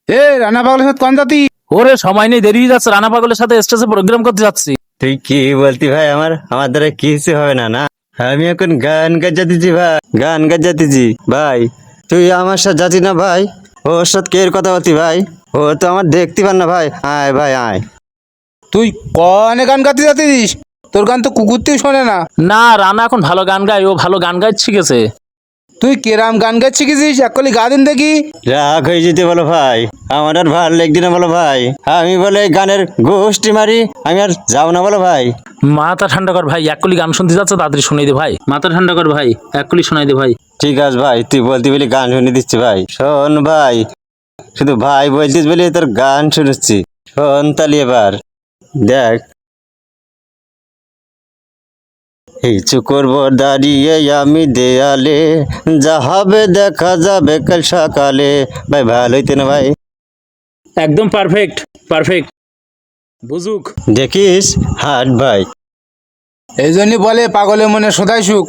এ রানা পাগলের সাথে কোন জাতি? ওরে সময় নেই, দেরি হয়ে যাচ্ছে। রানা পাগলের সাথে স্টেজে প্রোগ্রাম করতে যাচ্ছি। তুই কি বলতি ভাই? আমার দ্বারা কিছু হবে না না। আমি এখন গান গাইতেছি ভাই, গান গাইতেছি ভাই। তুই আমার সাথে যাচ্ছি না ভাই? ওর সাথে কে কথা বলতি ভাই? ও তো আমার দেখতে পার না ভাই। আয় ভাই আয়। তুই কনে গান গাতে যাতিস? তোর গান তো কুকুরতেও শোনে না। না, রানা এখন ভালো গান গায়, ও ভালো গান গাইতে শিখেছে। তুই কেরাম গান গাইতে শিখেছিস? একলি গা দিন দেখি। রাগ হয়ে যেতে বলো ভাই, আমার আর ভালো লাগছে না বলো ভাই। আমি বলে গানের গোষ্ঠী মারি, আমি আর যাও না বলো ভাই। মাথা ঠান্ডা কর ভাই, এক কলি গান শুনতে যাচ্ছে, তাড়াতাড়ি শুনাই দে ভাই। মাথা ঠান্ডা কর ভাই, এক কলি শোনাই দে ভাই। ঠিক আছে ভাই, তুই বলতি বলি গান শুনে দিচ্ছি ভাই। শোন ভাই, শুধু ভাই বলতিস বলি তোর গান শুনেছি। শোন তালি এবার দেখ। কিছু করবো দাঁড়িয়ে আমি দেয়ালে, যা হবে দেখা যাবে কাল সকালে। ভাই ভালো হইতে না ভাই? একদম পারফেক্ট, পারফেক্ট। বুঝুক। দেখিস হাট ভাই। এই জন্যই বলে পাগলের মনে সদাই সুখ।